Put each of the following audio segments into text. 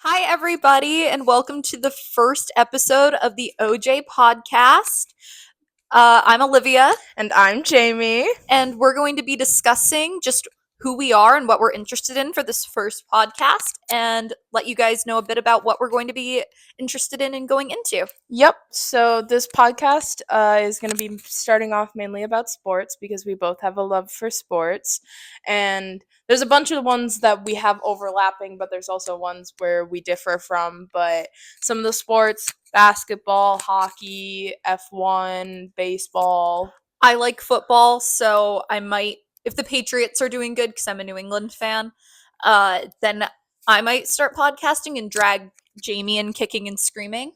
Hi, everybody, and welcome to the first episode of the OJ podcast. I'm Olivia, And I'm Jamie. and we're going to be discussing just who we are and what we're interested in for this first podcast, and let you guys know a bit about what we're going to be interested in and going into. Yep. So this podcast is going to be starting off mainly about sports because we both have a love for sports. And there's a bunch of ones that we have overlapping, but there's also ones where we differ from. But some of the sports, basketball, hockey, F1, baseball. I like football, so I might, if the Patriots are doing good, because I'm a New England fan, then I might start podcasting and drag Jamie in kicking and screaming.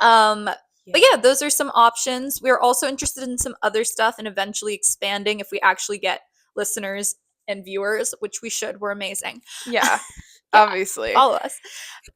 But yeah, those are some options. We're also interested in some other stuff and eventually expanding if we actually get listeners and viewers, which we should. We're amazing. Yeah, Yeah, obviously. follow us.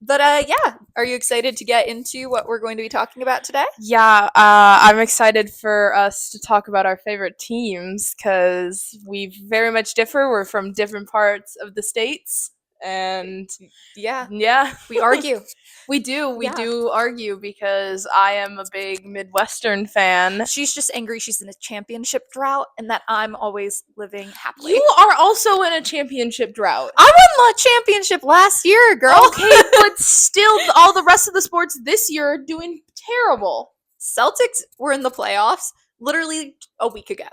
But yeah, are you excited to get into what we're going to be talking about today? Yeah, I'm excited for us to talk about our favorite teams because we very much differ. We're from different parts of the states, and Yeah, yeah, we argue. we do Yeah. argue because I am a big Midwestern fan. She's just angry she's in a championship drought and that I'm always living happily. You are also in a championship drought. I won the championship last year, girl. Okay, but still, all the rest of the sports this year are doing terrible. Celtics were in the playoffs literally a week ago.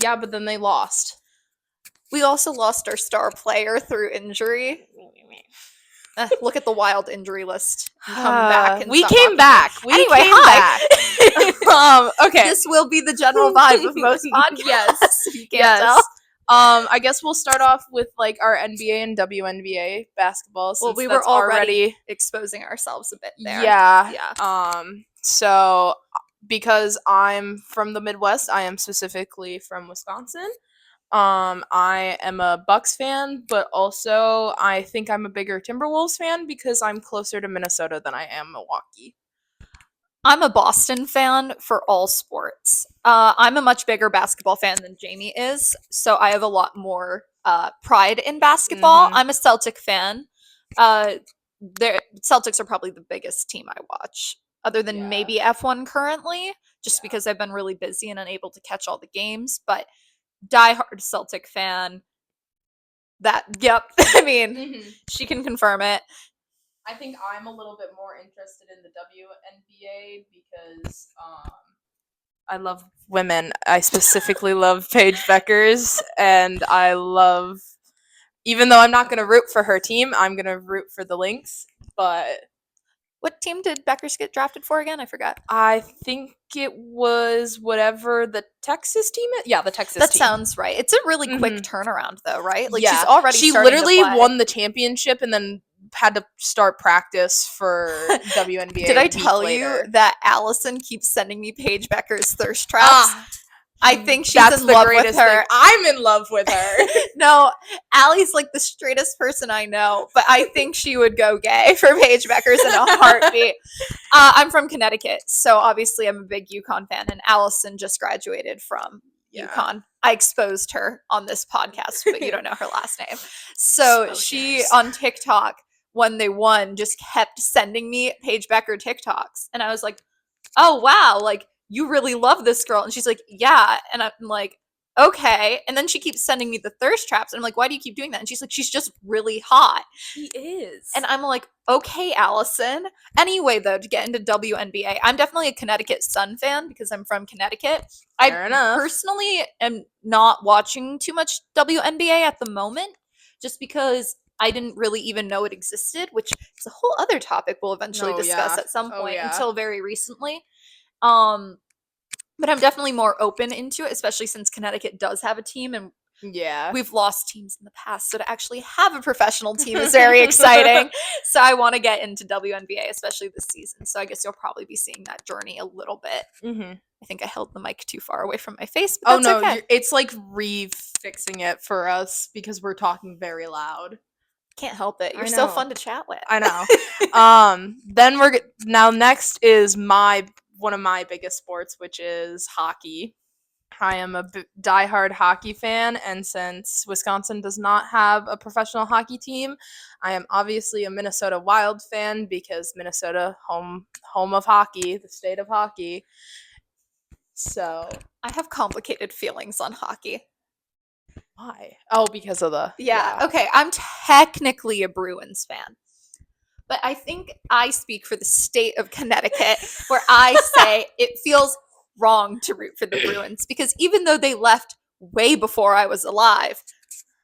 Yeah, but then they lost. We also lost our star player through injury. Look at the wild injury list. And come back. And we stop came mocking me. back. Anyway, hi. Okay. This will be the general vibe of most podcasts. Yes. You can't tell. I guess we'll start off with like our NBA and WNBA basketball. Well, Since we that's were already exposing ourselves a bit there. Yeah. So because I'm from the Midwest, I am specifically from Wisconsin. I am a Bucks fan, but also I think I'm a bigger Timberwolves fan because I'm closer to Minnesota than I am Milwaukee. I'm a Boston fan for all sports. I'm a much bigger basketball fan than Jamie is, so I have a lot more pride in basketball. I'm a Celtic fan. Celtics are probably the biggest team I watch, other than maybe F1 currently, just because I've been really busy and unable to catch all the games. But diehard Celtic fan. I mean, she can confirm it. I think I'm a little bit more interested in the WNBA because I love women. I specifically love Paige Beckers, and I love, even though I'm not going to root for her team, I'm going to root for the Lynx, but... What team did Beckers get drafted for again? I forgot. I think it was whatever the Texas team is. Yeah, the Texas team. That sounds right. It's a really quick turnaround, though, right? Like, Yeah. she's already She starting to literally play. won the championship and then had to start practice for WNBA. Did I tell you that Allison keeps sending me Paige Becker's thirst traps? I think she's in love with her. Thing. I'm in love with her. No, Allie's like the straightest person I know, but I think she would go gay for Paige Beckers in a heartbeat. I'm from Connecticut, so obviously I'm a big UConn fan, and Allison just graduated from UConn. I exposed her on this podcast, but you don't know her last name. So she, on TikTok, when they won, just kept sending me Paige Becker TikToks. And I was like, oh, wow, like, you really love this girl. And she's like, yeah. And I'm like, okay. And then she keeps sending me the thirst traps. And I'm like, why do you keep doing that? And she's like, she's just really hot. She is. And I'm like, okay, Allison. Anyway, though, to get into WNBA, I'm definitely a Connecticut Sun fan because I'm from Connecticut. Fair enough. Personally am not watching too much WNBA at the moment, just because I didn't really even know it existed, which is a whole other topic we'll eventually discuss at some point until very recently. But I'm definitely more open into it, especially since Connecticut does have a team and we've lost teams in the past. So to actually have a professional team is very exciting. So I want to get into WNBA, especially this season. So I guess you'll probably be seeing that journey a little bit. I think I held the mic too far away from my face, but that's okay. It's like refixing it for us because we're talking very loud. Can't help it. You're so fun to chat with. I know. Then next is one of my biggest sports, which is hockey. I am a diehard hockey fan, and since Wisconsin does not have a professional hockey team, I am obviously a Minnesota Wild fan because Minnesota, home of hockey, the state of hockey. So I have complicated feelings on hockey. why? Oh, because of the Yeah. Okay. I'm technically a Bruins fan. But I think I speak for the state of Connecticut where I say it feels wrong to root for the Bruins because even though they left way before I was alive,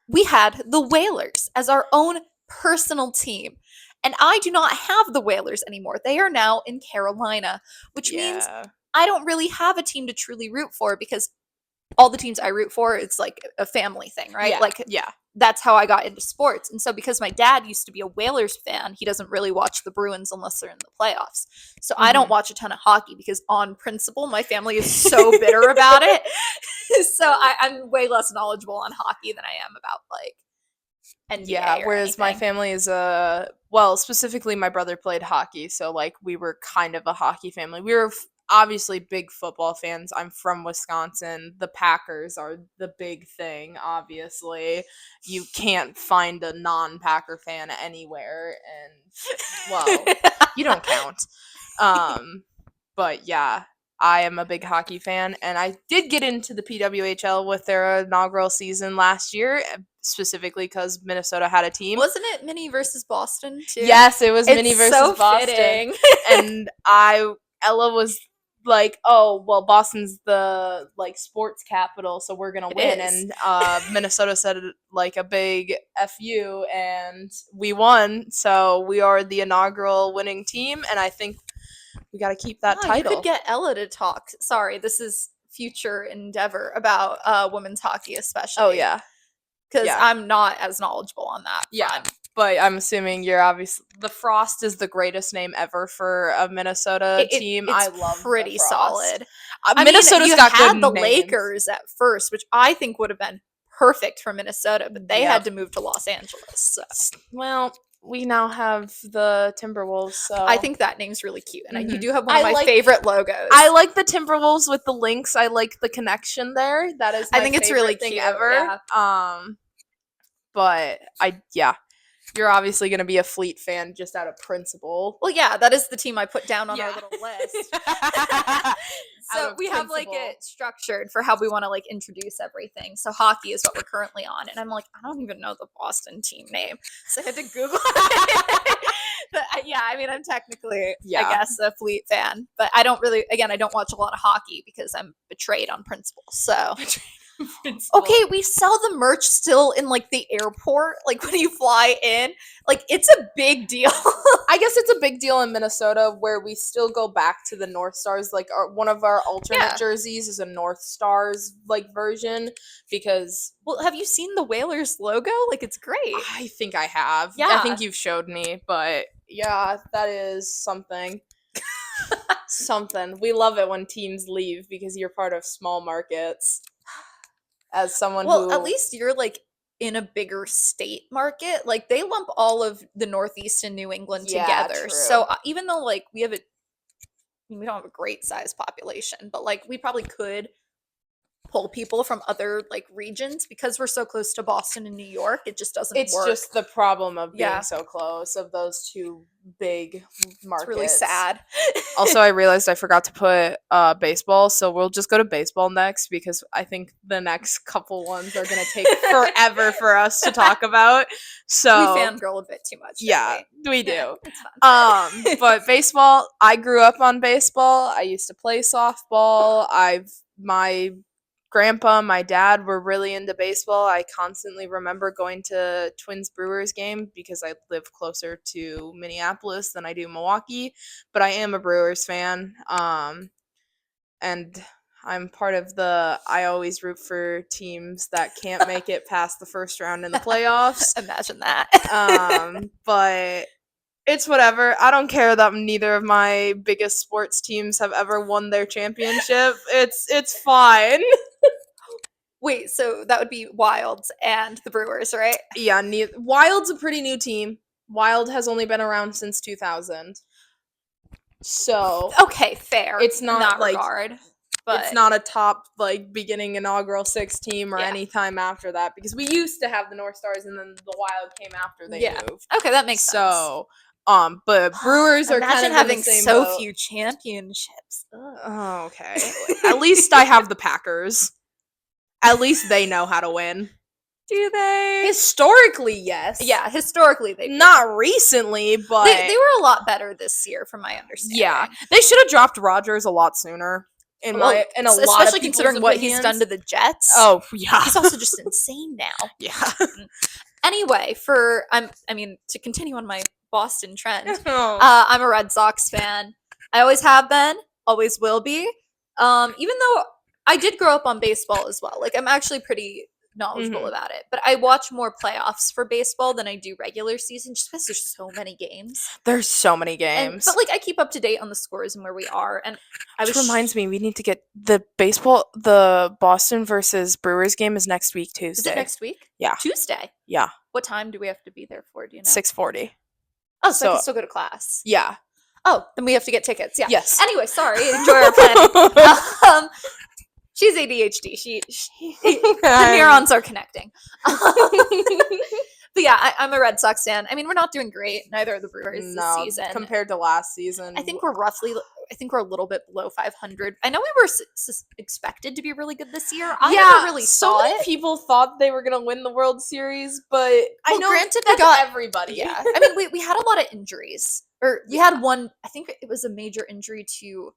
we had the Whalers as our own personal team. And I do not have the Whalers anymore. They are now in Carolina, which means I don't really have a team to truly root for because all the teams I root for, it's like a family thing, right? That's how I got into sports. And so because my dad used to be a Whalers fan, he doesn't really watch the Bruins unless they're in the playoffs. So I don't watch a ton of hockey because on principle, my family is so bitter about it. So I'm way less knowledgeable on hockey than I am about like NBA whereas my family is specifically my brother played hockey, so like we were kind of a hockey family. We were obviously big football fans. I'm from Wisconsin. The Packers are the big thing, obviously. You can't find a non-Packer fan anywhere, and well, you don't count. But yeah, I am a big hockey fan, and I did get into the PWHL with their inaugural season last year, specifically because Minnesota had a team. Wasn't it Mini versus Boston too? Yes, it was Mini versus so Boston. Fitting. And Ella was like, oh, well, Boston's the like sports capital, so we're gonna win. And Minnesota said like a big FU, and we won. So we are the inaugural winning team, and I think we got to keep that title. You could get Ella to talk. Sorry, this is future endeavor about women's hockey, especially. Oh yeah, because I'm not as knowledgeable on that. Yeah. But I'm assuming you're obviously the Frost is the greatest name ever for a Minnesota team. I love pretty the Frost. solid. Minnesota's got good the names. Lakers at first, which I think would have been perfect for Minnesota, but they had to move to Los Angeles. So. Well, we now have the Timberwolves, so I think that name's really cute, and you do have one of my favorite logos. I like the Timberwolves with the links. I like the connection there. That is, I think it's really cute ever. Yeah. But you're obviously going to be a Fleet fan just out of principle. Well, yeah, that is the team I put down on our little list. So we have like it structured for how we want to like introduce everything. So hockey is what we're currently on. And I'm like, I don't even know the Boston team name. So I had to Google it. But I mean, I'm technically, I guess, a Fleet fan. But I don't really, again, I don't watch a lot of hockey because I'm betrayed on principle. So... Okay, we sell the merch still in like the airport, like when you fly in. Like it's a big deal. I guess it's a big deal in Minnesota where we still go back to the North Stars. Like one of our alternate jerseys is a North Stars like version because. Well, have you seen the Whalers logo? Like it's great. I think I have. Yeah, I think you've showed me, but yeah, that is something. Something. We love it when teams leave because you're part of small markets. As someone at least you're like in a bigger state market. Like they lump all of the Northeast and New England together. True. So even though like we don't have a great size population, but like we probably could pull people from other like regions because we're so close to Boston and New York. It just doesn't work. It's just the problem of being so close of those two big markets. It's really sad. Also, I realized I forgot to put baseball, so we'll just go to baseball next because I think the next couple ones are going to take forever for us to talk about. So we fangirl a bit too much. Yeah, we do. It's fun. But baseball, I grew up on baseball. I used to play softball. My grandpa, my dad were really into baseball. I constantly remember going to Twins Brewers game because I live closer to Minneapolis than I do Milwaukee, but I am a Brewers fan. And I'm part of I always root for teams that can't make it past the first round in the playoffs. Imagine that. But it's whatever. I don't care that neither of my biggest sports teams have ever won their championship. It's fine. Wait, so that would be Wilds and the Brewers, right? Yeah, Wild's a pretty new team. Wild has only been around since 2000. So okay, fair. It's not like regard. but it's not a top like beginning inaugural 6 team or Yeah. any time after that because we used to have the North Stars and then the Wild came after they Yeah. moved. Okay, that makes sense. So, but Brewers are Imagine kind of having in the same so boat. few championships. Ugh. Oh, okay. At least I have the Packers. At least they know how to win. Do they? Historically, yes. Yeah, historically they Not recently, but they were a lot better this year, from my understanding. yeah, they should have dropped Rogers a lot sooner. In a lot of especially people's considering what he's done opinions. to the Jets. Oh yeah, He's also just insane now. yeah. Anyway, to continue on my Boston trend, Oh. I'm a Red Sox fan. I always have been, always will be. Even though I did grow up on baseball as well. Like, I'm actually pretty knowledgeable about it. But I watch more playoffs for baseball than I do regular season, just because there's so many games. There's so many games. But like, I keep up to date on the scores and where we are. And Which reminds me, we need to get the Boston versus Brewers game is next week, Tuesday. Is it next week? Yeah. Tuesday? Yeah. What time do we have to be there for? Do you know? 6:40. Oh, so I can still go to class. Yeah. Oh, then we have to get tickets. Yeah. Yes. Anyway, sorry. Enjoy our planning. She's ADHD. The neurons are connecting. But yeah, I'm a Red Sox fan. I mean, we're not doing great. Neither are the Brewers this season. Compared to last season. I think we're a little bit below 500. I know we were expected to be really good this year. I never really so saw many it. people thought they were gonna win the World Series, but I know granted, that's we got everybody. Yeah, I mean, we had a lot of injuries. Or we had one. I think it was a major injury to.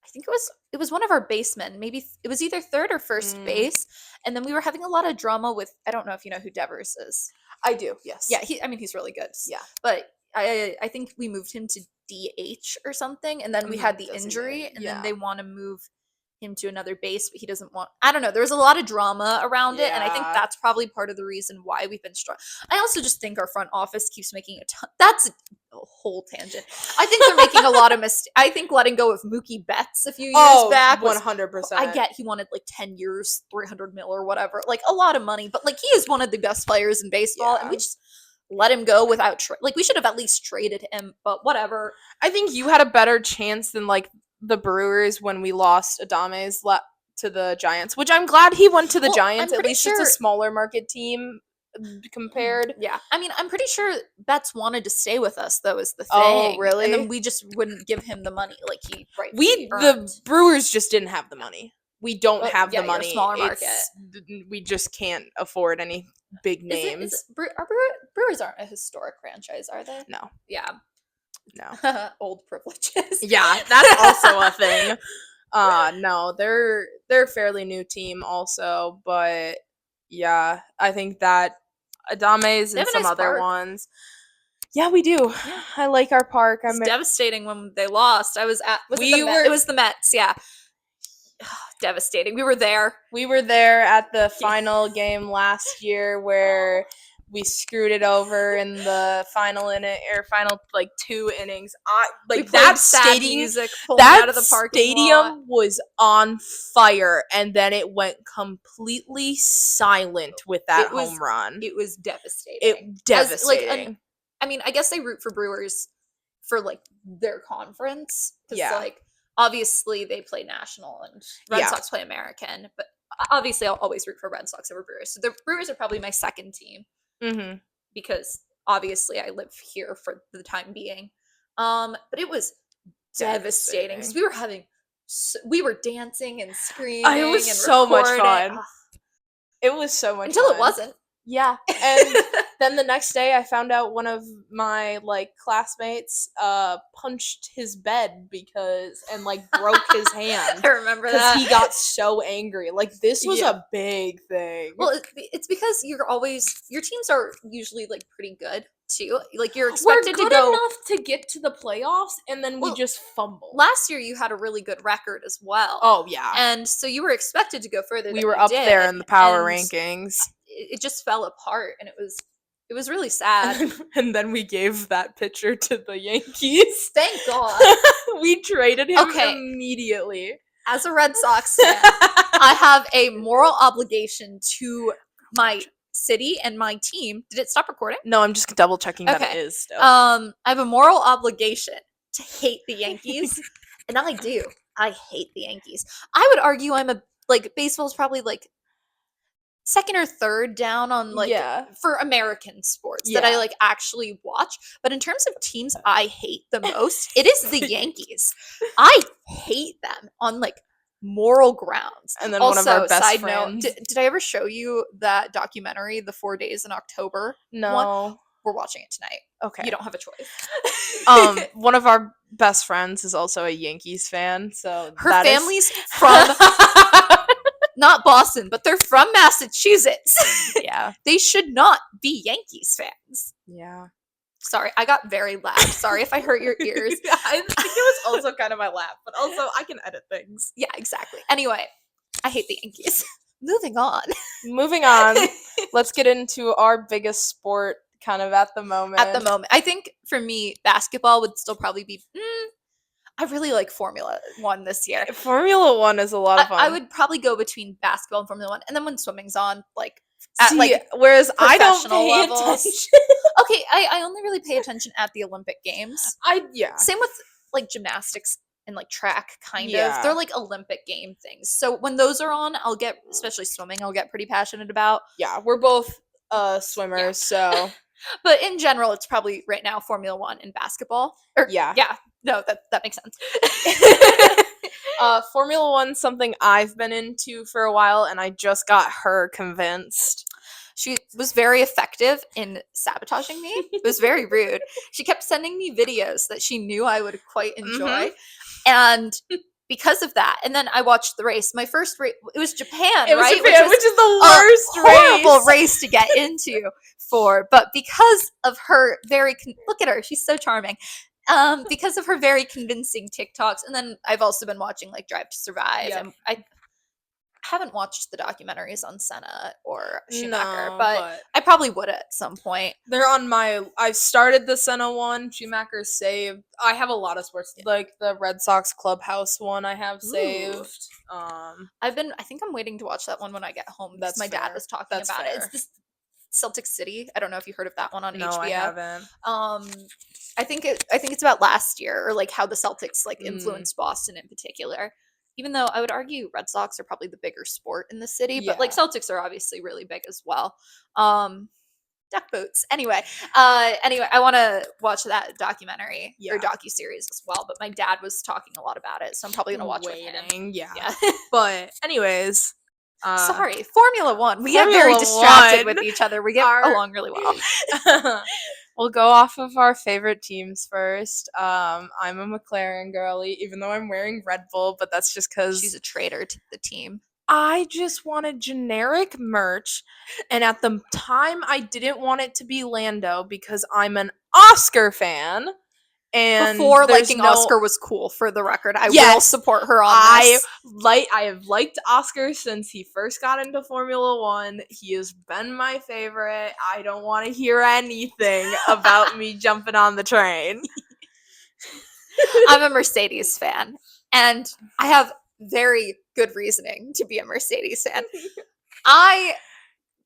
I think it was one of our basemen. Maybe it was either third or first base. And then we were having a lot of drama with. I don't know if you know who Devers is. I do. Yes. Yeah. He's really good. Yeah. But I think we moved him to DH or something, and then we had the injury, and then they want to move him to another base, but he doesn't want. I don't know. There was a lot of drama around it, and I think that's probably part of the reason why we've been strong. I also just think our front office keeps making a ton. That's a whole tangent. I think they're making a lot of mistakes. I think letting go of Mookie Betts a few years back, 100%. I get he wanted like 10 years, 300 mil or whatever, like a lot of money, but like he is one of the best players in baseball, and we just let him go without we should have at least traded him, but whatever. I think you had a better chance than like the Brewers when we lost Adames to the Giants, which I'm glad he went to the Giants. At least it's a smaller market team compared. Yeah. I mean, I'm pretty sure Betts wanted to stay with us, though, is the thing. Oh, really? And then we just wouldn't give him the money like he the Brewers just didn't have the money. We don't have the money. Smaller market. We just can't afford any big names. Brewers aren't a historic franchise, are they? No. Yeah. No. Old privileges. Yeah, that's also a thing. No, they're a fairly new team also, but yeah, I think that Adames and some other ones. Yeah, we do. Yeah. I like our park. It's devastating when they lost. I was at it was the Mets, yeah. Devastating. We were there. We were there at the final game last year where we screwed it over in the final final like 2 innings. That stadium out of the stadium was on fire, and then it went completely silent with that home run. It was devastating. Devastating. I mean, I guess they root for Brewers for like their conference because like obviously they play national and Red Sox play American, but obviously I'll always root for Red Sox over Brewers. So the Brewers are probably my second team. Mm-hmm. Because obviously I live here for the time being. But it was devastating because we were dancing and screaming. It was so much fun. It was so much until fun. It wasn't. Yeah, and then the next day I found out one of my classmates punched his bed and broke his hand. I remember that because he got so angry. This was a big thing. Well, it's because your teams are usually pretty good too. You're expected to go. We're good enough to get to the playoffs, and then we just fumble. Last year you had a really good record as well. Oh yeah, and so you were expected to go further. We were up there in the power rankings. It just fell apart, and it was really sad. And then we gave that pitcher to the Yankees. Thank God. We traded him immediately. As a Red Sox fan, I have a moral obligation to my city and my team. Did it stop recording? No, I'm just double checking that it is still. I have a moral obligation to hate the Yankees, and I do. I hate the Yankees. I would argue I'm a baseball's probably like second or third down on Yeah. for American sports that I Yeah. like actually watch. But in terms of teams I hate the most, it is the Yankees. I hate them on like moral grounds. And then one of our Also, best side note, friends. did I ever show you that documentary, The 4 Days in October? No. We're watching it tonight. Okay. You don't have a choice. One of our best friends is also a Yankees fan, so Her that is- family's from not Boston, but they're from Massachusetts. Yeah. They should not be Yankees fans. Yeah. Sorry, I got very loud. Sorry if I hurt your ears. I think it was also kind of my laugh, but also I can edit things. Yeah, exactly. Anyway, I hate the Yankees. Moving on. Moving on, let's get into our biggest sport kind of at the moment. At the moment, I think for me, basketball would still probably be. I really like Formula One this year. Formula One is a lot of fun. I would probably go between basketball and Formula One, and then when swimming's on, whereas I don't professional pay levels. attention. Okay, I only really pay attention at the Olympic Games. Same with like gymnastics and like track, kind Yeah. of. They're like Olympic game things. So when those are on, I'll get, especially swimming, I'll get pretty passionate about. Yeah, we're both swimmers, so But in general, it's probably right now Formula One and basketball. yeah. No, that makes sense. Formula One's something I've been into for a while, and I just got her convinced. She was very effective in sabotaging me. It was very rude. She kept sending me videos that she knew I would quite enjoy. And because of that, and then I watched the race. My first race, it was Japan, It was right? Japan, which is the worst horrible race to get into but because of her look at her, she's so charming. Because of her very convincing TikToks, and then I've also been watching like Drive to Survive, Yep. and I haven't watched the documentaries on Senna or Schumacher, No, but I probably would at some point. they're on my. I started the Senna one. Schumacher's saved. I have a lot of sports, like the Red Sox clubhouse one. I have saved. I think I'm waiting to watch that one when I get home. That's my dad fair. was talking That's about it. fair. It's this Celtic City. I don't know if you heard of that one on No, HBO. I haven't. I think it's about last year, or like how the Celtics like Mm. influenced Boston in particular. Even though I would argue Red Sox are probably the bigger sport in the city, but like Yeah. Celtics are obviously really big as well. Duck boots. Anyway, I want to watch that documentary or Yeah. docu-series as well. But my dad was talking a lot about it, so I'm probably gonna watch with him. Waiting, yeah. Yeah. But anyways, Sorry, Formula One. We get very Formula distracted with One. each other. We get Our- along really well. We'll go off of our favorite teams first. I'm a McLaren girly, even though I'm wearing Red Bull, but that's just because She's a traitor to the team. I just wanted generic merch, and at the time I didn't want it to be Lando because I'm an Oscar fan. And Before there's liking no- Oscar was cool, for the record. I will Yes, support her on I this. have liked Oscar since he first got into Formula One. He has been my favorite. I don't want to hear anything about me jumping on the train. I'm a Mercedes fan, and I have very good reasoning to be a Mercedes fan. I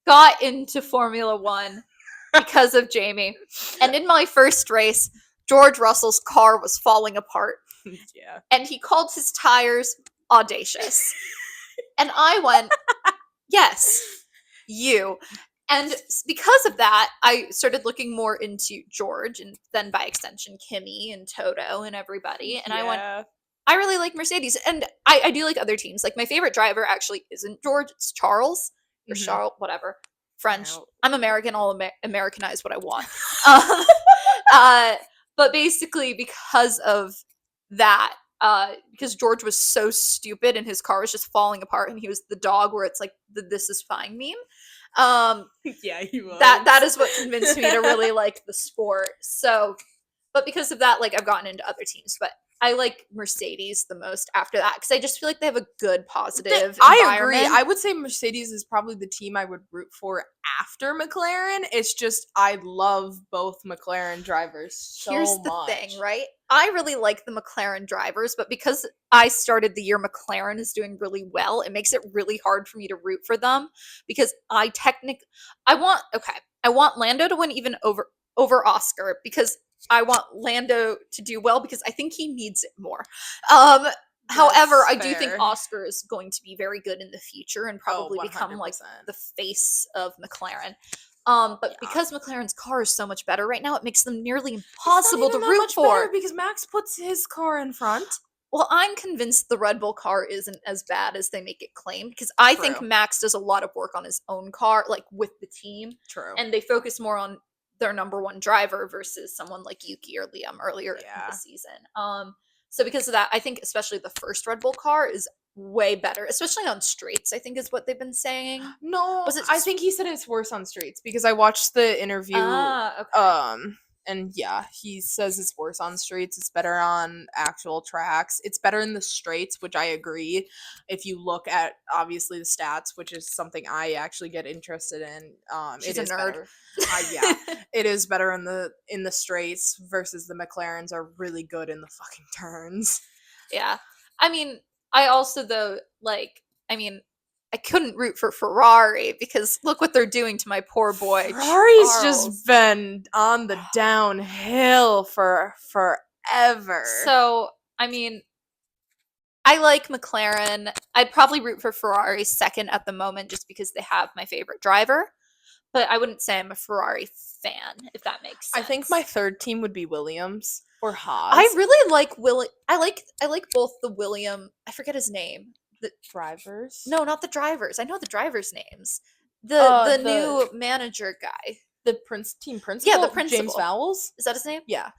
got into Formula One because of Jamie, and in my first race, George Russell's car was falling apart, Yeah. and he called his tires audacious. And I went, yes, you. And because of that, I started looking more into George, and then by extension, Kimmy and Toto and everybody. And I went, I really like Mercedes. And I do like other teams. Like, my favorite driver actually isn't George, it's Charles. Or Mhm. Charles, whatever. French. No. I'm American, I'll Americanize what I want. But basically, because of that, because George was so stupid and his car was just falling apart, and he was the dog where it's like the "this is fine" meme. Yeah, he was. That is what convinced me to really like the sport. So, but because of that, like, I've gotten into other teams, but I like Mercedes the most after that because I just feel like they have a good, positive I agree. environment. I would say Mercedes is probably the team I would root for after McLaren. It's just I love both McLaren drivers so Here's the much. thing, right? I really like the McLaren drivers, but because I started the year McLaren is doing really well, it makes it really hard for me to root for them because I want Lando to win even over Oscar because I want Lando to do well because I think he needs it more. However, I That's do think fair. Oscar is going to be very good in the future and probably become like 100%. the face of McLaren. But Yeah. because McLaren's car is so much better right now, it makes them nearly It's impossible not to even that root much for. better because Max puts his car in front. Well, I'm convinced the Red Bull car isn't as bad as they make it claim because I think True. Max does a lot of work on his own car, like with the team, True. and they focus more on their number one driver versus someone like Yuki or Liam earlier in Yeah. the season. So because of that, I think especially the first Red Bull car is way better, especially on straights. I think is what they've been saying. No, Was it I think he said it's worse on streets because I watched the interview. Okay. And yeah, he says it's worse on streets. It's better on actual tracks. It's better in the straights, which I agree. If you look at obviously the stats, which is something I actually get interested in, She's it a is nerd. better. Yeah, it is better in the straights versus the McLarens are really good in the fucking turns. Yeah. I mean, I also though I couldn't root for Ferrari because look what they're doing to my poor boy. Ferrari's Charles. just been on the downhill for forever. So, I mean, I like McLaren. I'd probably root for Ferrari second at the moment just because they have my favorite driver. But I wouldn't say I'm a Ferrari fan, if that makes sense. I think my third team would be Williams or Haas. I really like I like both the William. I forget his name. The drivers. No, not the drivers. I know the drivers' names. The new manager guy. The team principal. Yeah, the principal. James Vowles. Is that his name? Yeah.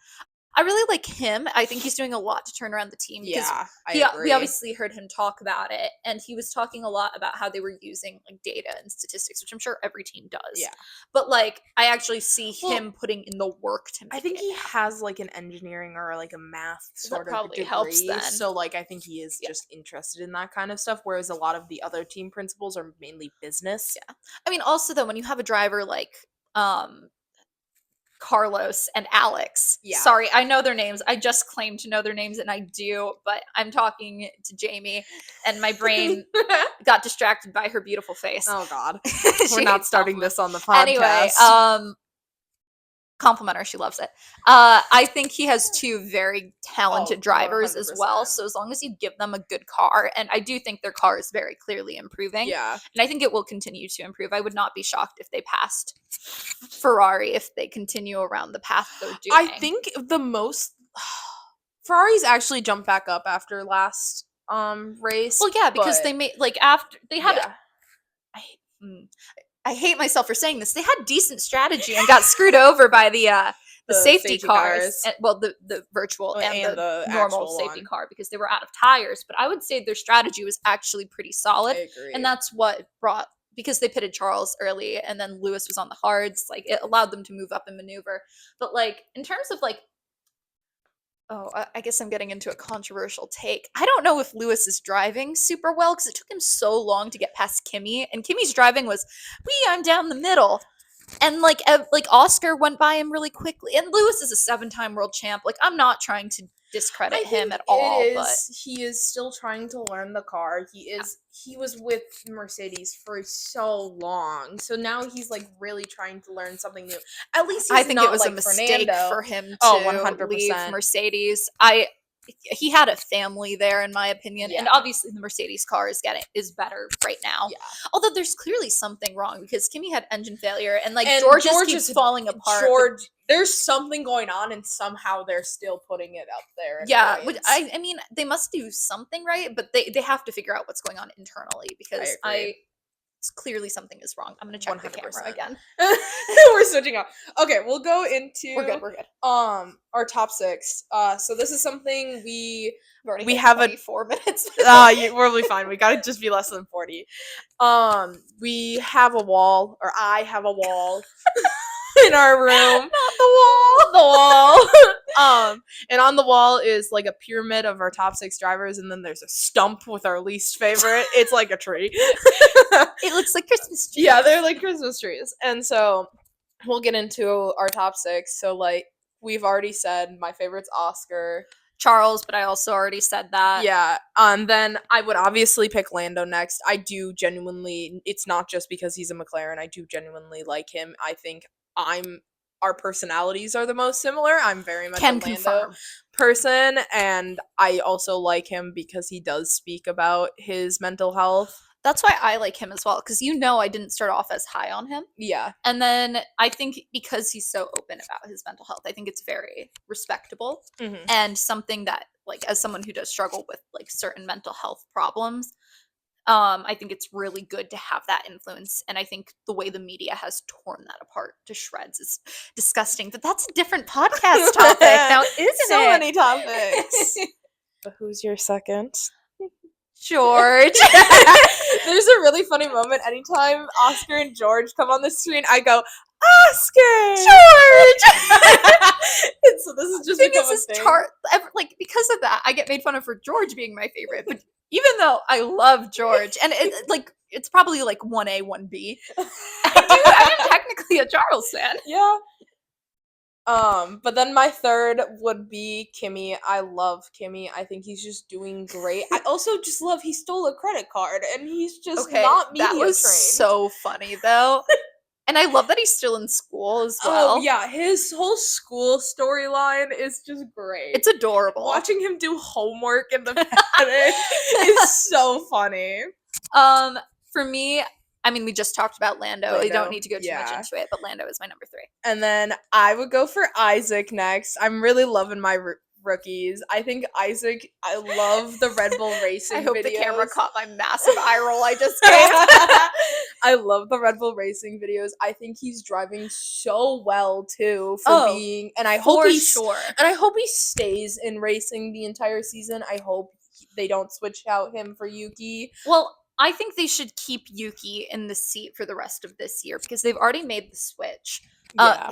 I really like him. I think he's doing a lot to turn around the team. Yeah, we obviously heard him talk about it, and he was talking a lot about how they were using like data and statistics, which I'm sure every team does. Yeah. But like, I actually see him putting in the work to make I think it he has like an engineering or like a math sort of probably degree. helps then. So like, I think he is just interested in that kind of stuff. Whereas a lot of the other team principals are mainly business. Yeah. I mean, also though, when you have a driver like Carlos and Alex. Yeah. Sorry, I know their names. I just claimed to know their names and I do, but I'm talking to Jamie and my brain got distracted by her beautiful face. Oh god. We're not starting this on the podcast. Anyway, compliment her, she loves it. I think he has two very talented drivers as well, 100%. so as long as you give them a good car, and I do think their car is very clearly improving. Yeah. And I think it will continue to improve. I would not be shocked if they passed Ferrari if they continue around the path they're doing. I think the most Ferrari's actually jumped back up after last race. Well, yeah, because they made like after they had. Yeah. I hate myself for saying this. They had decent strategy and got screwed over by the safety cars. And, well, the virtual and the normal safety car because they were out of tires. But I would say their strategy was actually pretty solid. I agree. And that's what brought, because they pitted Charles early and then Lewis was on the hards, like it allowed them to move up and maneuver. But like in terms of like, I guess I'm getting into a controversial take. I don't know if Lewis is driving super well because it took him so long to get past Kimi, and Kimi's driving was, I'm down the middle, and like Oscar went by him really quickly. And Lewis is a 7-time world champ. Like I'm not trying to discredit him at all, but he is still trying to learn the car. He was with Mercedes for so long, so now he's like really trying to learn something new. At least I think not it was like a mistake Fernando. for him to 100%. leave Mercedes. He had a family there, in my opinion, and obviously the Mercedes car is better right now. Yeah. Although there's clearly something wrong because Kimi had engine failure, and like George keeps falling apart. There's something going on, and somehow they're still putting it up there. Yeah, which I mean, they must do something right, but they have to figure out what's going on internally because it's clearly something is wrong. I'm gonna check 100%. The camera again. We're switching up. Okay, we'll go into we're good. Our top 6. So this is something we have 24 minutes. We'll be fine. We gotta just be less than 40. We have a wall, or I have a wall in our room. Not the wall. And on the wall is like a pyramid of our top 6 drivers, and then there's a stump with our least favorite. It's like a tree. It looks like Christmas trees. Yeah, they're like Christmas trees. And so we'll get into our top 6. So like we've already said, my favorite's Oscar. Charles, but I also already said that. Yeah. Then I would obviously pick Lando next. I do genuinely, it's not just because he's a McLaren. I do genuinely like him. I think I'm our personalities are the most similar. I'm very much Can a Lando confirm. person, and I also like him because he does speak about his mental health. That's why I like him as well, because I didn't start off as high on him. Yeah. And then I think because he's so open about his mental health, I think it's very respectable Mm-hmm. and something that, like, as someone who does struggle with like certain mental health problems, I think it's really good to have that influence. And I think the way the media has torn that apart to shreds is disgusting. But that's a different podcast topic now, isn't So it? many topics. But who's your second? George. There's a really funny moment anytime Oscar and George come on the screen. I go, Oscar, George. And so this is just Thing become is, a thing. like, because of that, I get made fun of for George being my favorite. But even though I love George, and it's probably like 1A, 1B, I am technically a Charles fan. Yeah. But then my third would be Kimmy. I love Kimmy. I think he's just doing great. I also just love he stole a credit card and he's just not media that was trained. so funny though. And I love that he's still in school as well. Oh yeah, his whole school storyline is just great. It's adorable. Watching him do homework in the paddock is so funny. For me, I mean, we just talked about Lando. We don't need to go too much into it, but Lando is my number 3. And then I would go for Isaac next. I'm really loving my rookies. I think Isaac, I love the Red Bull racing I hope videos. the camera caught my massive eye roll I just gave. I love the Red Bull racing videos. I think he's driving so well too for being, and I hope and I hope he stays in racing the entire season. I hope they don't switch out him for Yuki. Well, I think they should keep Yuki in the seat for the rest of this year because they've already made the switch.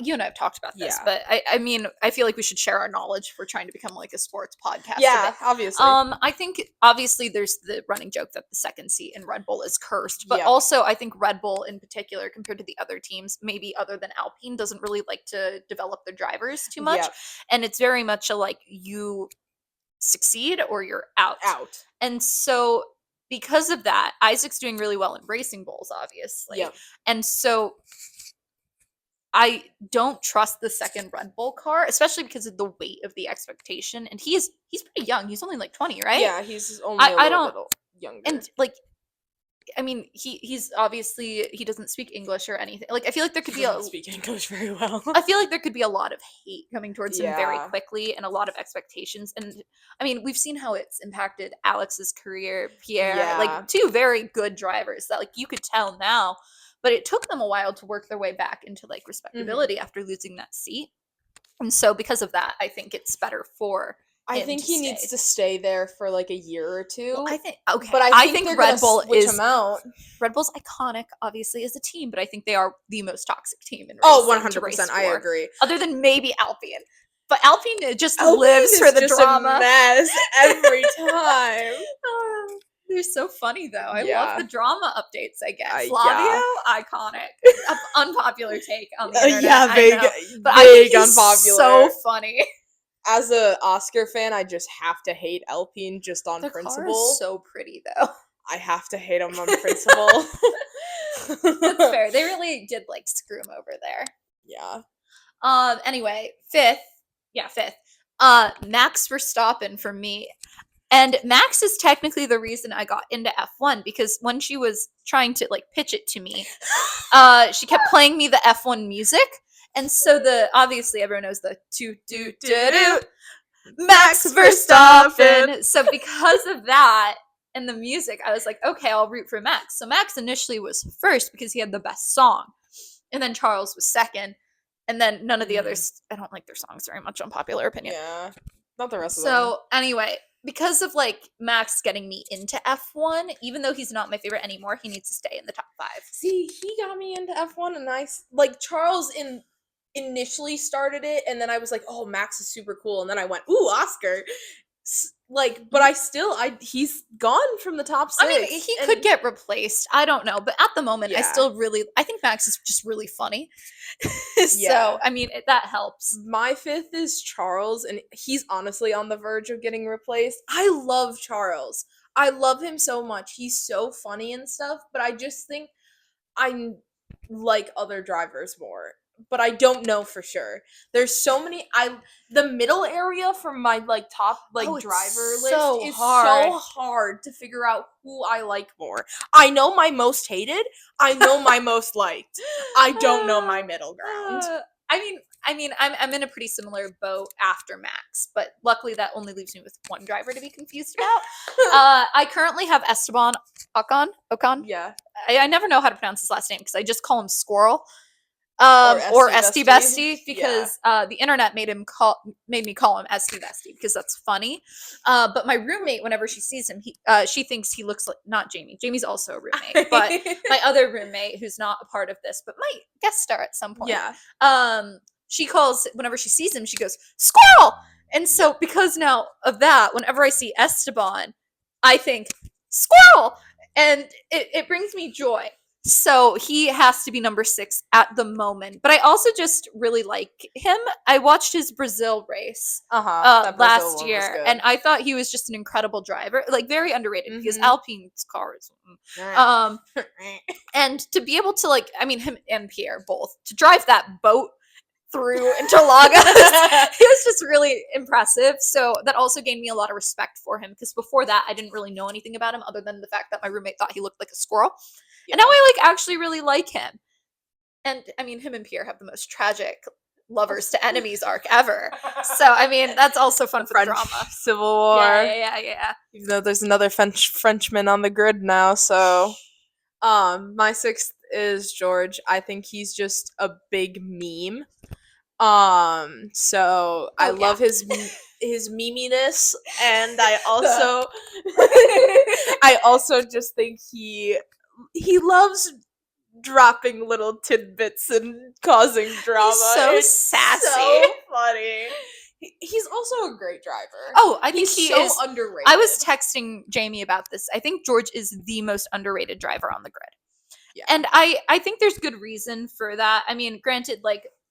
You and I have talked about this, but I mean, I feel like we should share our knowledge if we're trying to become like a sports podcast. Yeah, obviously. I think obviously there's the running joke that the second seat in Red Bull is cursed, but also I think Red Bull in particular, compared to the other teams, maybe other than Alpine, doesn't really like to develop their drivers too much, and it's very much a like you succeed or you're out. And so because of that, Isaac's doing really well in Racing Bulls, obviously. And so I don't trust the second Red Bull car, especially because of the weight of the expectation. And he's pretty young. He's only like 20, right? Yeah, he's only a little younger. And like, I mean, he's obviously, he doesn't speak English or anything. Like, I feel like there could be speak English very well. I feel like there could be a lot of hate coming towards him very quickly and a lot of expectations. And I mean, we've seen how it's impacted Alex's career, Pierre, like 2 very good drivers that like you could tell now, but it took them a while to work their way back into like respectability after losing that seat. And so because of that, I think it's better for I think he needs to stay there for like a year or 2. Well, I think but I think Red Bull is him out. Red Bull's iconic, obviously, as a team, but I think they are the most toxic team in racing. Oh, 100%. I agree. Other than maybe Alpine, but Alpine just lives for the drama. A mess every time. They're so funny though. I love the drama updates I get. Flavio, iconic. Unpopular take on the internet. Big unpopular. So funny. As a Oscar fan, I just have to hate Alpine just on principle. Car is so pretty though. I have to hate him on principle. That's fair. They really did like screw him over there. Yeah. Anyway, fifth. Max Verstappen for me. And Max is technically the reason I got into F1 because when she was trying to like pitch it to me, she kept playing me the F1 music. And so obviously everyone knows the Max Verstappen. So because of that and the music, I was like, okay, I'll root for Max. So Max initially was first because he had the best song. And then Charles was second. And then none of the others, I don't like their songs very much, unpopular opinion. Yeah, not the rest of them. So anyway, because of like Max getting me into F1, even though he's not my favorite anymore, he needs to stay in the top 5. See, he got me into F1 and like Charles initially started it, and then I was like, oh, Max is super cool, and then I went, ooh, Oscar. Like, but he's gone from the top 6. I mean, he could get replaced. I don't know, but at the moment, I think Max is just really funny. So, I mean, that helps. My 5th is Charles, and he's honestly on the verge of getting replaced. I love Charles. I love him so much. He's so funny and stuff, but I just think I like other drivers more. but I don't know for sure. There's so many. The middle area for my top Oh, driver it's list so is hard. so hard to figure out who I like more. I know my most hated. I know my most liked. I don't know my middle ground. I mean, I'm in a pretty similar boat after Max, but luckily that only leaves me with one driver to be confused about. I currently have Esteban Ocon. Yeah. I never know how to pronounce his last name because I just call him Squirrel. Or Esty Esty Bestie. Bestie because the internet made me call him Esty Bestie because that's funny. But my roommate, whenever she sees him, she thinks he looks like not Jamie. Jamie's also a roommate, but my other roommate, who's not a part of this, but might guest star at some point. Yeah. She calls whenever she sees him, she goes Squirrel, and so because now of that, whenever I see Esteban, I think Squirrel, and it brings me joy. So he has to be number 6 at the moment. But I also just really like him. I watched his Brazil race last year, and I thought he was just an incredible driver, like very underrated because Alpine's cars. And to be able to him and Pierre both to drive that boat through Interlagos, he was just really impressive. So that also gained me a lot of respect for him because before that, I didn't really know anything about him other than the fact that my roommate thought he looked like a squirrel. Yeah. And now I actually really like him. And I mean, him and Pierre have the most tragic lovers to enemies arc ever. So I mean, that's also fun for the drama. Civil War. Yeah. Even though there's another Frenchman on the grid now, so my 6th is George. I think he's just a big meme. So I love his meminess, and I also just think he loves dropping little tidbits and causing drama. He's so sassy. So funny. He's also a great driver. Oh, I think he is underrated. I was texting Jamie about this. I think George is the most underrated driver on the grid. Yeah. And I think there's good reason for that. I mean, granted,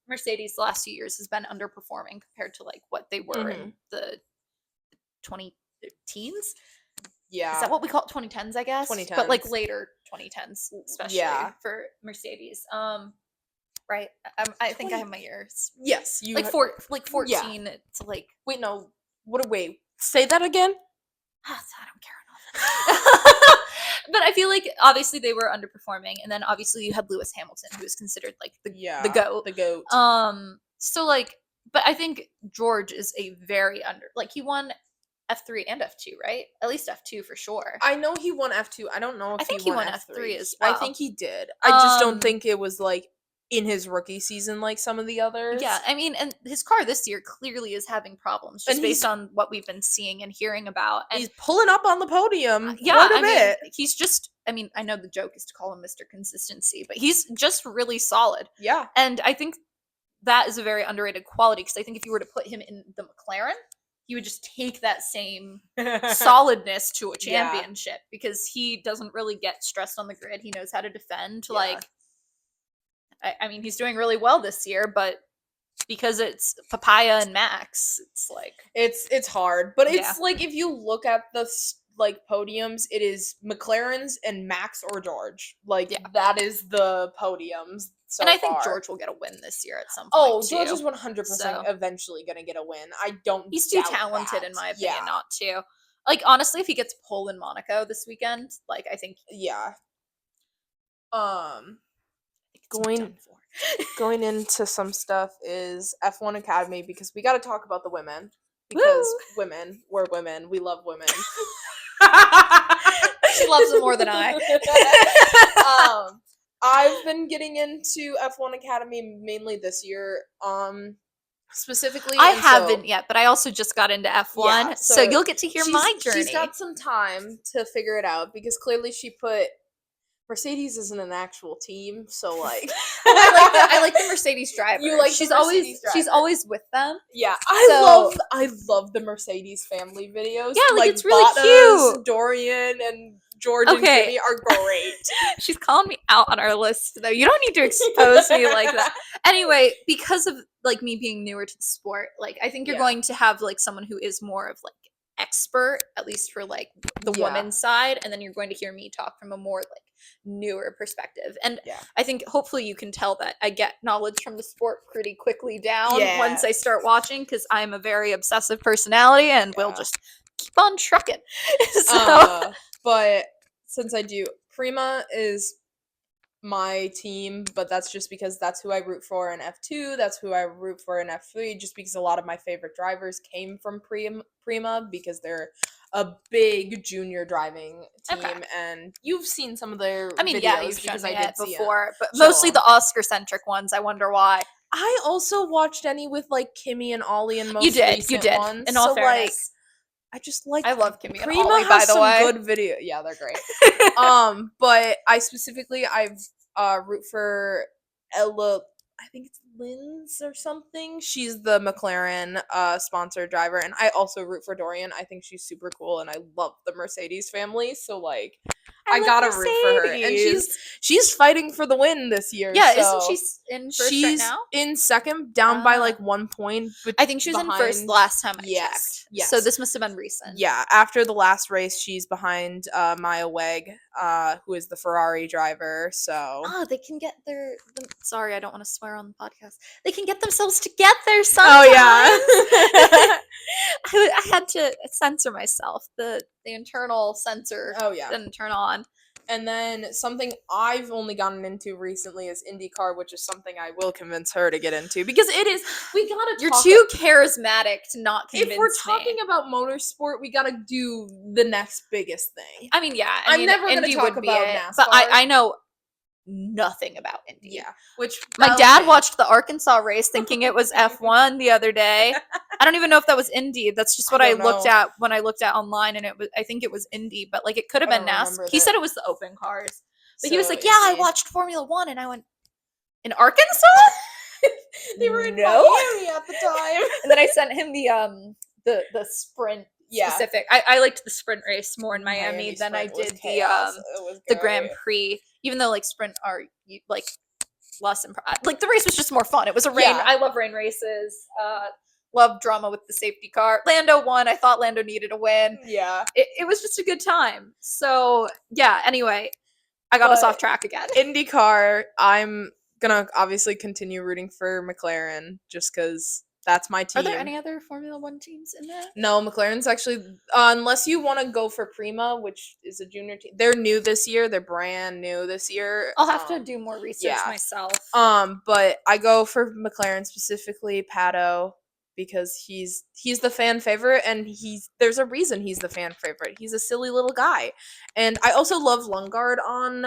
Mercedes the last few years has been underperforming compared to what they were in the 2010s. Yeah. Is that what we call it? 2010s, I guess? 2010s. But later 2010s, especially for Mercedes. Right? I think I have my years. Yes. 14 to Wait, no. Wait. Say that again? I don't care enough. But I feel obviously they were underperforming, and then obviously you had Lewis Hamilton, who was considered the GOAT. The GOAT. So but I think George is a very he won F3 and F2, right? At least F2 for sure. I know he won F2. I don't know if he won F3 as well. I think he did. I just don't think it was in his rookie season like some of the others. Yeah, I mean, and his car this year clearly is having problems just based on what we've been seeing and hearing about. And he's pulling up on the podium. Mean, he's just, I know the joke is to call him Mr. Consistency, but he's just really solid. Yeah. And I think that is a very underrated quality because I think if you were to put him in the McLaren, he would just take that same solidness to a championship because he doesn't really get stressed on the grid. He knows how to defend. I mean, he's doing really well this year, but because it's Papaya and Max, it's hard. But it's if you look at the podiums, it is McLaren's and Max or George. That is the podiums. So and I think George will get a win this year at some point. Oh, George is 100% eventually going to get a win. He's too talented in my opinion not to. Honestly, if he gets pole in Monaco this weekend, I think going into some stuff is F1 Academy because we got to talk about the women because we're women, we love women. She loves them more than I. I've been getting into F1 Academy mainly this year. Specifically, I haven't yet, but I also just got into F1, so you'll get to hear my journey. She's got some time to figure it out because clearly she put Mercedes isn't an actual team, so I like the Mercedes driver. You like she's always with them. Yeah, I love the Mercedes family videos. Yeah, it's really cute. Dorian and George and Jimmy are great. She's calling me out on our list, though. You don't need to expose me like that. Anyway, because of me being newer to the sport, I think you're going to have someone who is more of expert, at least for the woman's side, and then you're going to hear me talk from a more newer perspective. And Yeah. I think hopefully you can tell that I get knowledge from the sport pretty quickly down Yeah. once I start watching, because I'm a very obsessive personality and we'll Yeah. just keep on trucking. So But since Prima is my team, but that's just because that's who I root for in F2, that's who I root for in F3, just because a lot of my favorite drivers came from Prima because they're a big junior driving team. Okay. And you've seen some of their I mean, videos yeah, you've shown because me I did it see it. before, but Show mostly 'em. the Oscar-centric ones. I wonder why. I also watched any with like Kimmy and Ollie and most You did. recent ones. In all so fairness. like I just like I love Kimmy and Prima Ollie, has by the some way. good video. Yeah, they're great. But I root for Ella. I think it's Linz or something. She's the McLaren sponsored driver, and I also root for Dorian. I think she's super cool, and I love the Mercedes family. So like, I gotta root for her, and she's fighting for the win this year. Yeah, so isn't she in first right she's now? in second, down by Ah. like 1 point. I think she was in first behind- last time I Yes, checked. yes. So this must have been recent. Yeah, after the last race, she's behind Maya Weg, who is the Ferrari driver. So Oh, they can get sorry, I don't want to swear on the podcast. They can get themselves together sometimes. oh yeah, I had to censor myself. The internal censor oh yeah. didn't turn on. And then something I've only gotten into recently is IndyCar, which is something I will convince her to get into because it is. We gotta. You're talk too charismatic to not convince If we're me. talking about motorsport, we gotta do the next biggest thing. I mean, yeah. I'm never gonna Indy talk would be about it, NASCAR. but I know nothing about Indy. Yeah, which My dad watched the Arkansas race thinking it was F1 the other day. I don't even know if that was Indy. That's just what I don't looked know. at when I looked at online, and I think it was Indy, but like it could have I been don't NASCAR. remember He that. said it was the open cars. But he was So like, "Yeah, I Indy. watched Formula 1." And I went, "In Arkansas?" They were in No. Miami at the time. And then I sent him the sprint Yeah. specific. I liked the sprint race more in Miami than I sprint was did chaos. It was the Grand great. Prix, even though like sprint are like less like the race was just more fun. It was a rain. Yeah. I love rain races. Love drama with the safety car. Lando won. I thought Lando needed a win. Yeah. It was just a good time. So yeah. Anyway, I got us But off track again. IndyCar, I'm gonna obviously continue rooting for McLaren just because that's my team. Are there any other Formula 1 teams in there? No, McLaren's actually, unless you want to go for Prima, which is a junior team. They're new this year. They're brand new this year. I'll have to do more research yeah. myself. But I go for McLaren, specifically Pato, because he's the fan favorite, and there's a reason he's the fan favorite. He's a silly little guy. And I also love Lundgaard on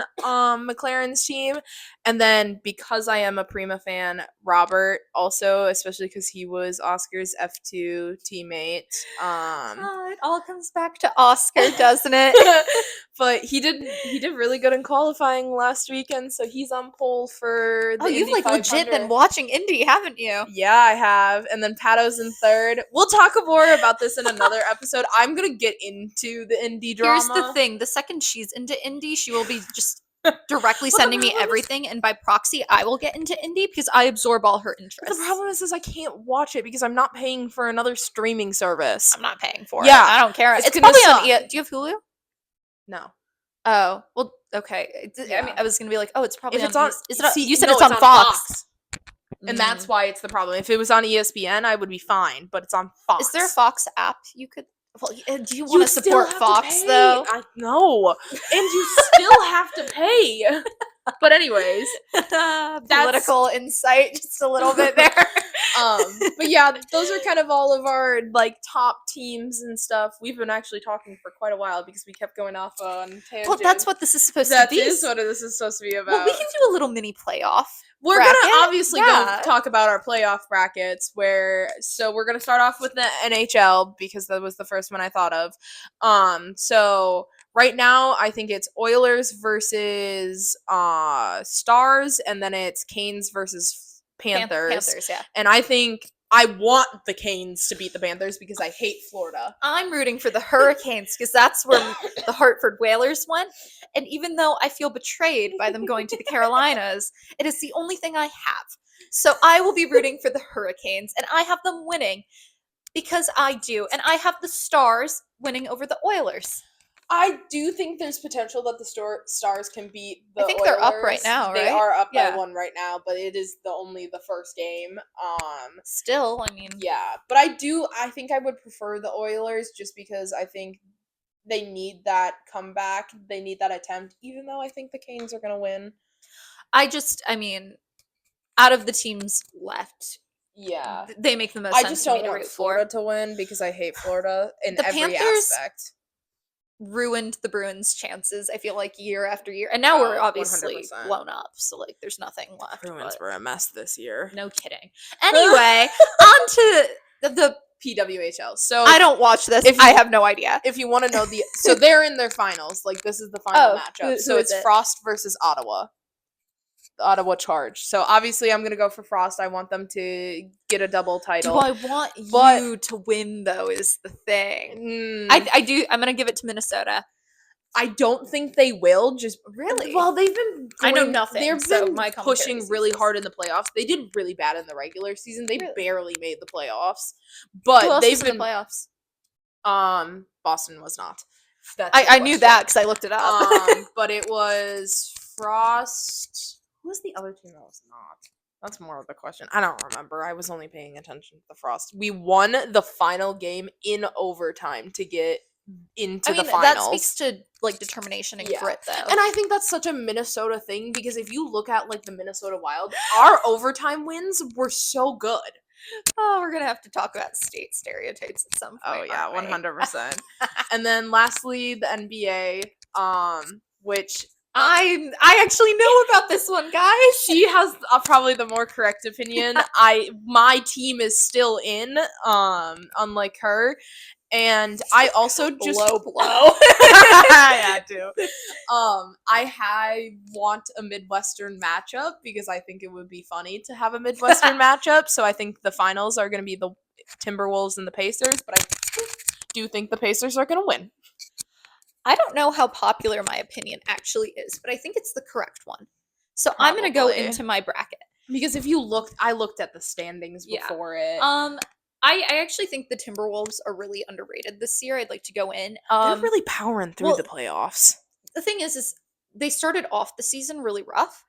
McLaren's team. And then because I am a Prima fan, Robert also, especially because he was Oscar's F2 teammate. It all comes back to Oscar, doesn't it? But he did really good in qualifying last weekend, so he's on pole for the You've Indy like legit 500. been watching Indy, haven't you? Yeah, I have. And then Pato's in third. We'll talk more about this in another episode. I'm gonna get into the Indy drama. Here's the thing: the second she's into Indy, she will be just directly sending me everything, and by proxy, I will get into Indy because I absorb all her interests. The problem is I can't watch it because I'm not paying for another streaming service. I'm not paying for Yeah, it. I don't care. it's It's gonna probably on. suck. Do you have Hulu? No. Oh, well, okay. I Yeah. mean, I was gonna be like, oh, it's probably If it's on. on, Is it? see, You said no, it's on Fox. And that's why it's the problem. If it was on ESPN, I would be fine, but it's on Fox. Is there a Fox app you could? Well, do you You want to still support have to Fox pay. though? I know. And you still have to pay. But anyways, Political insight, just a little bit there. but yeah, those are kind of all of our like top teams and stuff. We've been actually talking for quite a while because we kept going off on tangents. Well, that's what this is supposed That to be. is what this is supposed to be about. Well, we can do a little mini playoff. We're bracket? gonna obviously Yeah. go talk about our playoff brackets so we're gonna start off with the NHL because that was the first one I thought of. So right now I think it's Oilers versus Stars, and then it's Canes versus Panthers. Panthers, yeah. And I think I want the Canes to beat the Panthers because I hate Florida. I'm rooting for the Hurricanes because that's where the Hartford Whalers went. And even though I feel betrayed by them going to the Carolinas, it is the only thing I have. So I will be rooting for the Hurricanes, and I have them winning because I do. And I have the Stars winning over the Oilers. I do think there's potential that the Stars can beat the I think they're up right Oilers. now, They right? are up by Yeah. 1 right now, but it is only the first game. Still, I mean, Yeah, but I think I would prefer the Oilers just because I think they need that comeback. They need that attempt, even though I think the Canes are going to win. I mean, out of the teams left, Yeah. they make the most I sense just to me don't to want root Florida for. to win because I hate Florida in The every Panthers aspect. ruined the Bruins' chances, I feel like, year after year. And now we're Oh, obviously 100%. blown up, so like there's nothing left. Bruins but were a mess this year. no kidding. Anyway, on to the PWHL. So I don't watch this. if you- I have no idea. if you want to know so they're in their finals. Like this is the final matchup. who So is it's it? Frost versus Ottawa. The Ottawa Charge. So obviously I'm gonna go for Frost. I want them to get a double Do title. I want But- you to win though is the thing. Mm, I do. I'm gonna give it to Minnesota. I don't think they will. Just Really? Well, they've been. I know going- nothing, They've so been my commentary pushing is really useless. hard in the playoffs. They did really bad in the regular season. They Really? barely made the playoffs. Who But else they've was in been. the playoffs? Boston was not. That's I the knew question. that because I looked it up. But it was Frost. Who was the other team that was not? That's more of the question. I don't remember. I was only paying attention to the Frost. We won the final game in overtime to get into the finals. that speaks to like determination and Yeah. grit, though. And I think that's such a Minnesota thing because if you look at like the Minnesota Wild, our overtime wins were so good. Oh, we're gonna have to talk about state stereotypes at some point. aren't we? 100%. And then lastly, the NBA, which I actually know about this one, guys. she has probably the more correct opinion. My team is still in, unlike her, and I also just Low blow. I had to. I want a Midwestern matchup because I think it would be funny to have a Midwestern matchup. So I think the finals are going to be the Timberwolves and the Pacers, but I do think the Pacers are going to win. I don't know how popular my opinion actually is, but I think it's the correct one. So I'm gonna go Probably. into my bracket. Because if you looked, I looked at the standings Yeah. before it. I actually think the Timberwolves are really underrated this year. I'd like to go in. They're really powering through well, the playoffs. The thing is they started off the season really rough.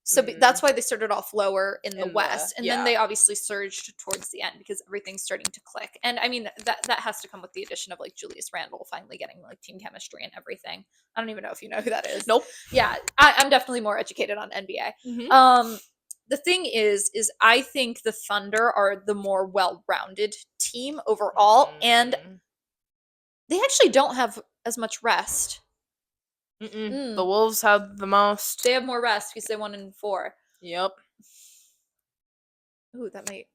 So that's why they started off lower in the West. And then they obviously surged towards the end because everything's starting to click. And I mean, that has to come with the addition of like Julius Randle finally getting like team chemistry and everything. I don't even know if you know who that is. Nope. Yeah, I'm definitely more educated on NBA. Mm-hmm. The thing is I think the Thunder are the more well-rounded team overall. And they actually don't have as much rest. The Wolves have the most. They have more rest because they won in 4. Yep. Ooh, that might.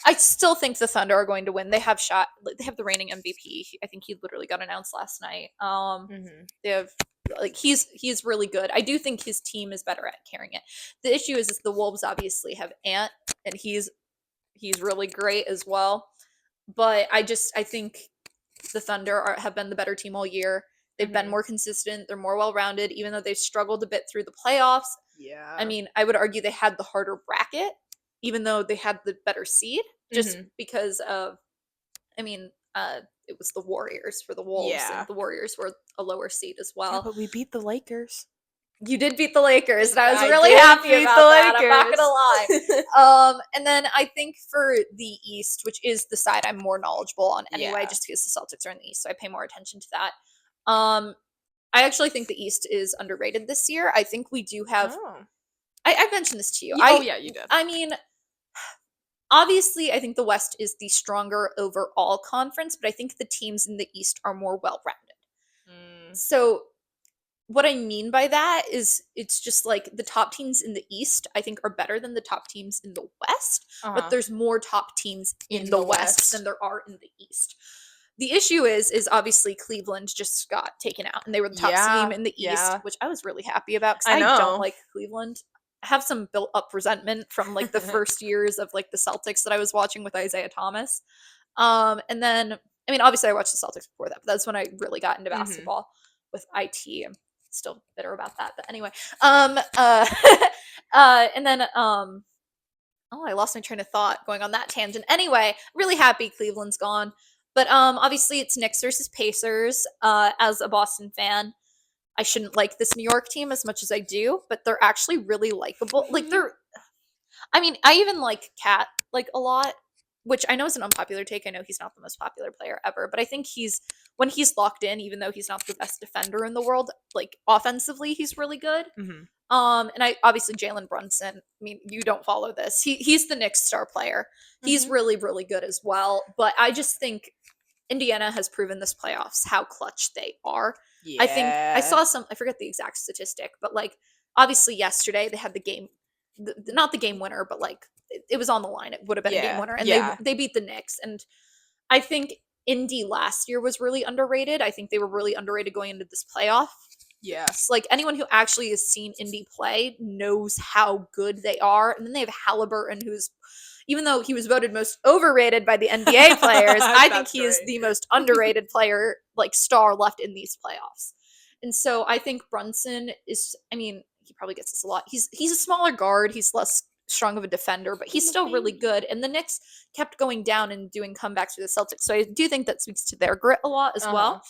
I still think the Thunder are going to win. They have They have the reigning MVP. I think he literally got announced last night. They have like he's really good. I do think his team is better at carrying it. The issue is the Wolves obviously have Ant, and he's really great as well. But I think the Thunder have been the better team all year. They've been more consistent. They're more well-rounded, even though they've struggled a bit through the playoffs. Yeah. I mean, I would argue they had the harder bracket, even though they had the better seed, just because of, it was the Warriors for the Wolves, and the Warriors were a lower seed as well. Yeah, but we beat the Lakers. You did beat the Lakers, and I was I really did happy beat about the that. I'm not Lakers. gonna lie. And then I think for the East, which is the side I'm more knowledgeable on anyway, Yeah. just because the Celtics are in the East, so I pay more attention to that. I actually think the East is underrated this year. I think we do have. I mentioned this to you. Yeah, you did. I mean, obviously, I think the West is the stronger overall conference, but I think the teams in the East are more well-rounded. So what I mean by that is it's just like the top teams in the East, I think, are better than the top teams in the West, but there's more top teams in the West than there are in the East. The issue is obviously Cleveland just got taken out, and they were the top team in the East, which I was really happy about because I don't like Cleveland. I have some built up resentment from like the first years of like the Celtics that I was watching with Isaiah Thomas. And then, I mean, obviously I watched the Celtics before that, but that's when I really got into basketball with IT. I'm still bitter about that, but anyway. And then, I lost my train of thought going on that tangent. Anyway, really happy Cleveland's gone. But obviously it's Knicks versus Pacers. As a Boston fan, I shouldn't like this New York team as much as I do, but they're actually really likable. Like I mean, I even like Cat like a lot, which I know is an unpopular take. I know he's not the most popular player ever, but I think when he's locked in, even though he's not the best defender in the world, like offensively, he's really good. Mhm. And I obviously Jalen Brunson. I mean, you don't follow this. He's the Knicks star player. He's Mhm. really, really good as well. But I just think Indiana has proven this playoffs how clutch they are. Yeah. I think I saw I forget the exact statistic, but like obviously yesterday they had the game, not the game winner, but like it was on the line. It would have been a game Yeah, winner, and yeah. they beat the Knicks. And I think Indy last year was really underrated. I think they were really underrated going into this playoff. Yeah. Like anyone who actually has seen Indy play knows how good they are. And then they have Halliburton, who's, even though he was voted most overrated by the NBA players, I think That's he is right. the most underrated player, like star left in these playoffs. And so I think Brunson is, I mean, he probably gets this a lot. He's a smaller guard. He's less strong of a defender, but he's still really good. And the Knicks kept going down and doing comebacks for the Celtics. So I do think that speaks to their grit a lot as well.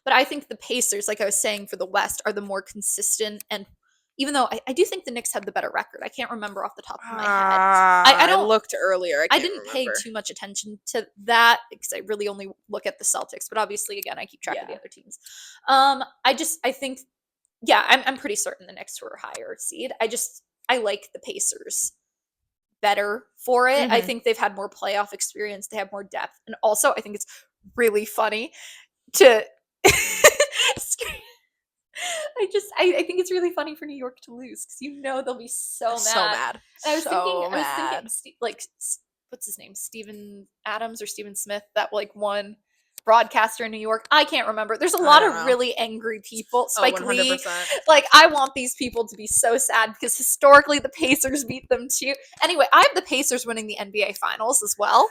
But I think the Pacers, like I was saying, for the West are the more consistent. And even though I do think the Knicks have the better record, I can't remember off the top of my head. I don't looked earlier. I didn't pay too much attention to that because I really only look at the Celtics. But obviously, again, I keep track of the other teams. I think, yeah, I'm pretty certain the Knicks were a higher seed. I like the Pacers better for it. I think they've had more playoff experience. They have more depth, and also I think it's really funny to. I think it's really funny for New York to lose because they'll be so mad. So mad. And I was So thinking, like, what's his name? Steven Adams or Steven Smith, that like one broadcaster in New York. I can't remember. There's a lot of really angry people. Spike Lee. 100%. Like, I want these people to be so sad because historically the Pacers beat them too. Anyway, I have the Pacers winning the NBA Finals as well.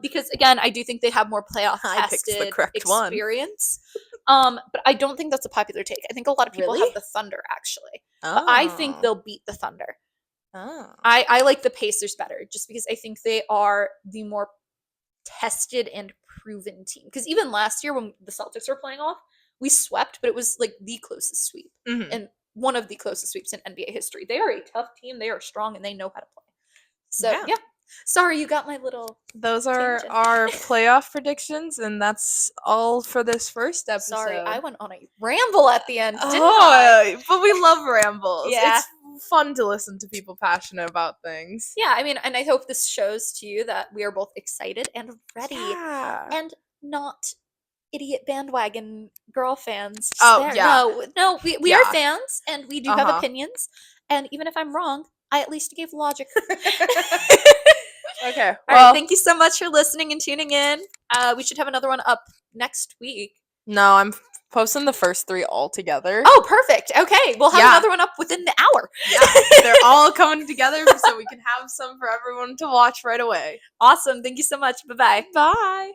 Because again, I do think they have more playoff tested experience. But I don't think that's a popular take. I think a lot of people have the Thunder actually. But I think they'll beat the Thunder. I like the Pacers better just because I think they are the more tested and proven team. Because even last year when the Celtics were playing off, we swept, but it was like the closest sweep and one of the closest sweeps in NBA history. They are a tough team. They are strong and they know how to play. So yeah. Sorry, you got my little. Those are our playoff predictions, and that's all for this first episode. Sorry, I went on a ramble at the end, didn't I? But we love rambles. Yeah. It's fun to listen to people passionate about things. Yeah, I mean, and I hope this shows to you that we are both excited and ready and not idiot bandwagon girl fans. No, we are fans and we do have opinions. And even if I'm wrong, I at least gave logic. Okay. All right, thank you so much for listening and tuning in. We should have another one up next week. No, I'm posting the first 3 all together. Oh, perfect. Okay, we'll have another one up within the hour. Yeah, they're all coming together so we can have some for everyone to watch right away. Awesome. Thank you so much. Bye-bye. Bye.